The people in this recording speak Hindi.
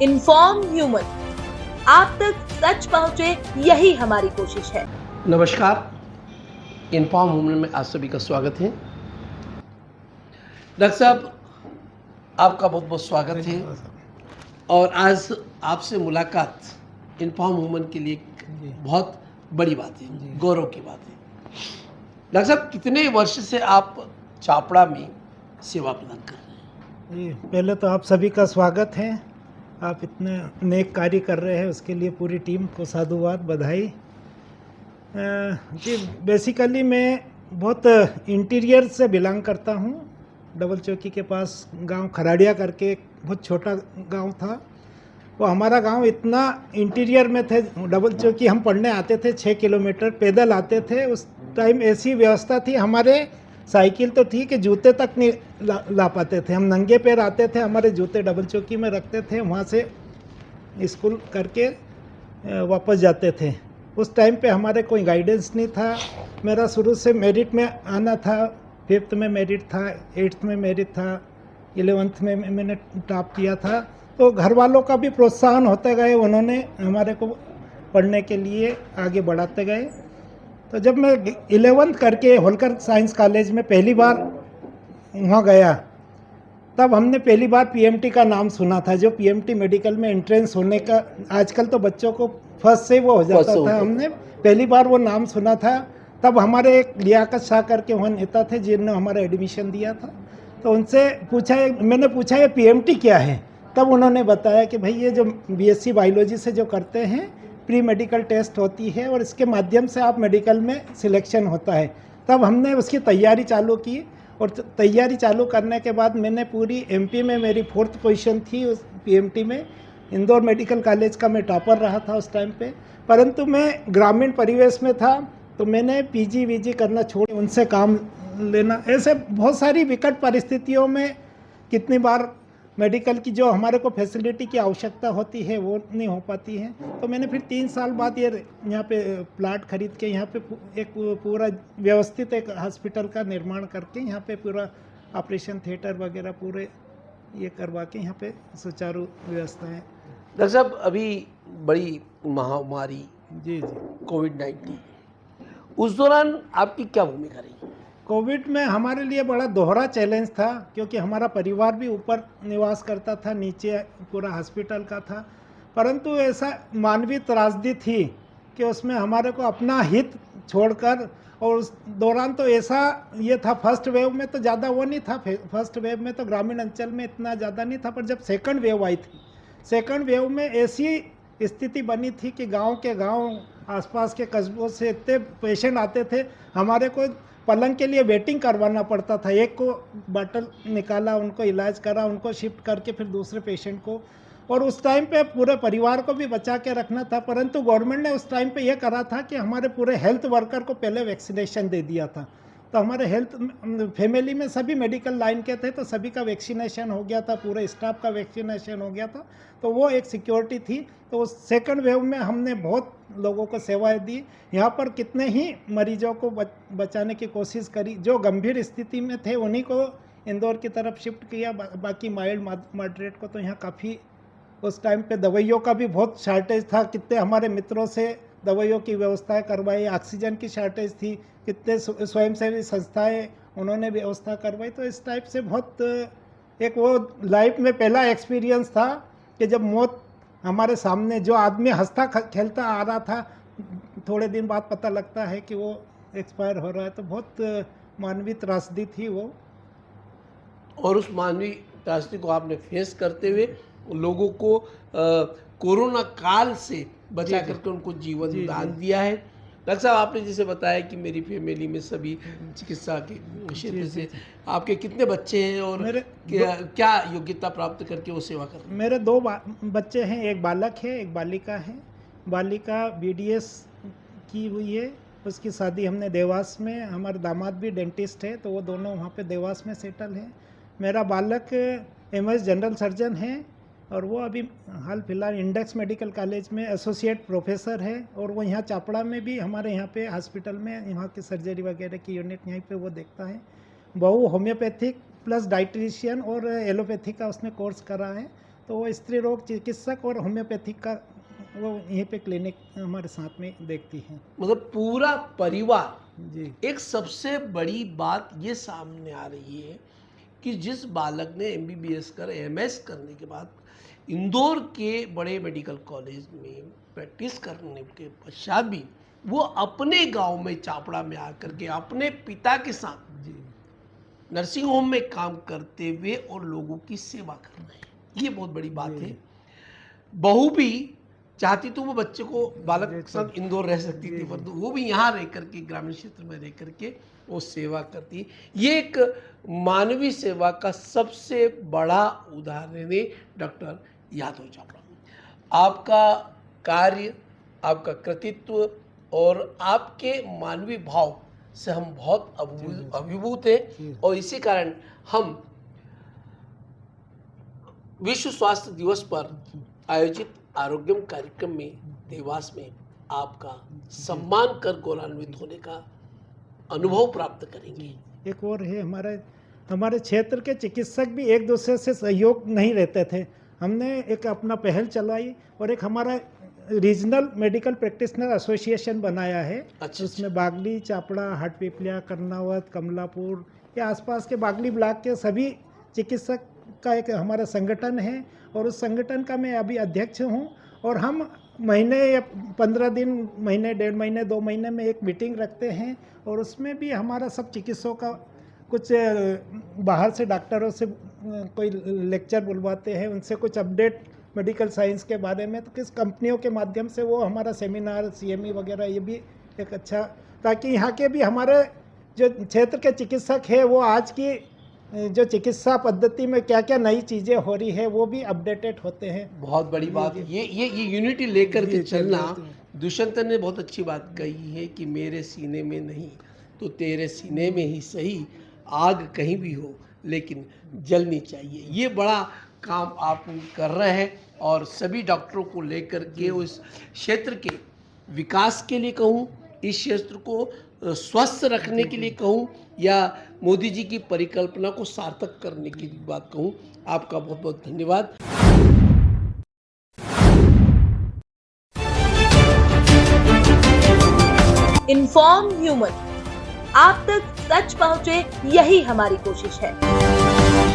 इन्फॉर्म ह्यूमन, आप तक सच पहुंचे, यही हमारी कोशिश है। नमस्कार, इन्फॉर्म ह्यूमन में आप सभी का स्वागत है। डॉक्टर साहब, आपका बहुत बहुत स्वागत है और आज आपसे मुलाकात इन्फॉर्म ह्यूमन के लिए एक बहुत बड़ी बात है, गौरव की बात है। डॉक्टर साहब, कितने वर्ष से आप चापड़ा में सेवा प्रदान कर रहे हैं? जी, पहले तो आप सभी का स्वागत है। आप इतने नेक कार्य कर रहे हैं, उसके लिए पूरी टीम को साधुवाद, बधाई। जी, बेसिकली मैं बहुत इंटीरियर से बिलोंग करता हूँ। डबल चौकी के पास गांव खराड़िया करके एक बहुत छोटा गांव था। वो हमारा गांव इतना इंटीरियर में थे। डबल चौकी हम पढ़ने आते थे 6 किलोमीटर पैदल आते थे। उस टाइम ऐसी व्यवस्था थी, हमारे साइकिल तो थी कि जूते तक नहीं ला पाते थे। हम नंगे पैर आते थे, हमारे जूते डबल चौकी में रखते थे, वहाँ से स्कूल करके वापस जाते थे। उस टाइम पे हमारे कोई गाइडेंस नहीं था। मेरा शुरू से मेरिट में आना था। 5th में मेरिट था, 8th में मेरिट था, 11th में मैंने टॉप किया था। तो घर वालों का भी प्रोत्साहन होते गए, उन्होंने हमारे को पढ़ने के लिए आगे बढ़ाते गए। तो जब मैं 11th करके होलकर साइंस कॉलेज में पहली बार वहाँ गया, तब हमने पहली बार पीएमटी का नाम सुना था। जो पीएमटी मेडिकल में एंट्रेंस होने का, आजकल तो बच्चों को फर्स्ट से वो हो जाता था, हमने पहली बार वो नाम सुना था। तब हमारे एक लियाकत शाह करके वहाँ नेता थे जिन्होंने हमारा एडमिशन दिया था। तो उनसे मैंने पूछा ये पीएमटी क्या है। तब उन्होंने बताया कि भाई ये जो बीएससी बायोलॉजी से जो करते हैं, प्री मेडिकल टेस्ट होती है और इसके माध्यम से आप मेडिकल में सिलेक्शन होता है। तब हमने उसकी तैयारी चालू की और तैयारी चालू करने के बाद मैंने पूरी एमपी में मेरी 4th पोजीशन थी उस पीएमटी में। इंदौर मेडिकल कॉलेज का मैं टॉपर रहा था उस टाइम पे। परंतु मैं ग्रामीण परिवेश में था, तो मैंने पीजी वीजी करना छोड़ उनसे काम लेना। ऐसे बहुत सारी विकट परिस्थितियों में कितनी बार मेडिकल की जो हमारे को फैसिलिटी की आवश्यकता होती है वो नहीं हो पाती है। तो मैंने फिर 3 साल बाद ये यहाँ पे प्लाट खरीद के यहाँ पे एक पूरा व्यवस्थित एक हॉस्पिटल का निर्माण करके यहाँ पे पूरा ऑपरेशन थिएटर वगैरह पूरे ये करवा के यहाँ पे सुचारू व्यवस्था है। डॉक्टर साहब, अभी बड़ी महामारी जी कोविड-19, उस दौरान आपकी क्या भूमिका रही? कोविड में हमारे लिए बड़ा दोहरा चैलेंज था, क्योंकि हमारा परिवार भी ऊपर निवास करता था, नीचे पूरा हॉस्पिटल का था। परंतु ऐसा मानवीय त्रासदी थी कि उसमें हमारे को अपना हित छोड़कर, और उस दौरान तो ऐसा ये था, फर्स्ट वेव में तो ज़्यादा वो नहीं था। फर्स्ट वेव में तो ग्रामीण अंचल में इतना ज़्यादा नहीं था, पर जब सेकंड वेव आई थी, सेकंड वेव में ऐसी स्थिति बनी थी कि गांव के गांव, आसपास के कस्बों से इतने पेशेंट आते थे, हमारे को पलंग के लिए वेटिंग करवाना पड़ता था। एक को बॉटल निकाला, उनको इलाज करा, उनको शिफ्ट करके फिर दूसरे पेशेंट को, और उस टाइम पे पूरे परिवार को भी बचा के रखना था। परंतु गवर्नमेंट ने उस टाइम पे ये करा था कि हमारे पूरे हेल्थ वर्कर को पहले वैक्सीनेशन दे दिया था। तो हमारे हेल्थ फैमिली में सभी मेडिकल लाइन के थे, तो सभी का वैक्सीनेशन हो गया था, पूरे स्टाफ का वैक्सीनेशन हो गया था। तो वो एक सिक्योरिटी थी। तो उस सेकंड वेव में हमने बहुत लोगों को सेवाएं दी। यहाँ पर कितने ही मरीजों को बचाने की कोशिश करी। जो गंभीर स्थिति में थे उन्हीं को इंदौर की तरफ शिफ्ट किया, बाकी माइल्ड मॉडरेट को तो यहाँ काफ़ी, उस टाइम पे दवाइयों का भी बहुत शॉर्टेज था। कितने हमारे मित्रों से दवाइयों की व्यवस्था करवाई, ऑक्सीजन की शॉर्टेज थी, कितने स्वयंसेवी संस्थाएं उन्होंने व्यवस्था करवाई। तो इस टाइप से बहुत एक वो लाइफ में पहला एक्सपीरियंस था कि जब मौत हमारे सामने, जो आदमी हंसता खेलता आ रहा था, थोड़े दिन बाद पता लगता है कि वो एक्सपायर हो रहा है। तो बहुत मानवीय त्रासदी थी वो। और उस मानवीय त्रासदी को आपने फेस करते हुए लोगों को कोरोना काल से बचा करके उनको जीवन दान दिया है। डॉक्टर साहब, आपने जैसे बताया कि मेरी फैमिली में सभी चिकित्सा के क्षेत्र से, आपके कितने बच्चे हैं और मेरे क्या योग्यता प्राप्त करके वो सेवा कर रहे हैं? मेरे 2 बच्चे हैं, एक बालक है, एक बालिका है। बालिका बीडीएस की हुई है, उसकी शादी हमने देवास में, हमारे दामाद भी डेंटिस्ट है, तो वो दोनों वहाँ पे देवास में सेटल है। मेरा बालक एमएस जनरल सर्जन है और वो अभी हाल फिलहाल इंडेक्स मेडिकल कॉलेज में एसोसिएट प्रोफेसर है, और वो यहाँ चापड़ा में भी हमारे यहाँ पे हॉस्पिटल में यहाँ की सर्जरी वगैरह की यूनिट यहीं पे वो देखता है। बहू होम्योपैथिक प्लस डाइटिशियन और एलोपैथी का उसने कोर्स करा है। तो वो स्त्री रोग चिकित्सक और होम्योपैथिक का वो यहीं पे क्लिनिक हमारे साथ में देखती हैं। मतलब पूरा परिवार। जी एक सबसे बड़ी बात ये सामने आ रही है कि जिस बालक ने MBBS कर MS करने के बाद इंदौर के बड़े मेडिकल कॉलेज में प्रैक्टिस करने के पश्चात भी वो अपने गांव में चापड़ा में आकर के अपने पिता के साथ जी नर्सिंग होम में काम करते हुए और लोगों की सेवा कर रहे हैं, ये बहुत बड़ी बात है। बहू भी चाहती तो वो बच्चे को बालक के साथ इंदौर रह सकती थी, परंतु वो भी यहाँ रह करके ग्रामीण क्षेत्र में रह करके वो सेवा करती। ये एक मानवीय सेवा का सबसे बड़ा उदाहरण है डॉक्टर यादव चावड़ा। आपका कार्य, आपका कृतित्व और आपके मानवीय भाव से हम बहुत अभिभूत हैं और इसी कारण हम विश्व स्वास्थ्य दिवस पर आयोजित आरोग्यम कार्यक्रम में देवास में आपका सम्मान कर गौरवान्वित होने का अनुभव प्राप्त करेंगे। एक और है, हमारे क्षेत्र के चिकित्सक भी एक दूसरे से सहयोग नहीं रहते थे। हमने एक अपना पहल चलाई और एक हमारा रीजनल मेडिकल प्रैक्टिशनर एसोसिएशन बनाया है। अच्छा, उसमें बागली, चापड़ा, हाटपिपलिया, कर्नावत, कमलापुर या आसपास के बागली ब्लॉक के सभी चिकित्सक का एक हमारा संगठन है और उस संगठन का मैं अभी अध्यक्ष हूँ। और हम महीने या 15 दिन, महीने, 1.5 महीने, 2 महीने में एक मीटिंग रखते हैं और उसमें भी हमारा सब चिकित्सकों का कुछ बाहर से डॉक्टरों से कोई लेक्चर बुलवाते हैं, उनसे कुछ अपडेट मेडिकल साइंस के बारे में, तो किस कंपनियों के माध्यम से वो हमारा सेमिनार, CME वगैरह, ये भी एक अच्छा, ताकि यहाँ के भी हमारे जो क्षेत्र के चिकित्सक है वो आज की जो चिकित्सा पद्धति में क्या क्या नई चीज़ें हो रही है वो भी अपडेटेड होते हैं। बहुत बड़ी बात है ये यूनिटी लेकर के चलना। दुष्यंत ने बहुत अच्छी बात कही है कि मेरे सीने में नहीं तो तेरे सीने में ही सही, आग कहीं भी हो लेकिन जलनी चाहिए। ये बड़ा काम आप कर रहे हैं और सभी डॉक्टरों को लेकर के उस क्षेत्र के विकास के लिए कहूँ, इस क्षेत्र को स्वस्थ रखने के लिए कहूँ या मोदी जी की परिकल्पना को सार्थक करने की बात कहूँ, आपका बहुत बहुत धन्यवाद। इन्फॉर्म ह्यूमन, आप तक सच पहुंचे, यही हमारी कोशिश है।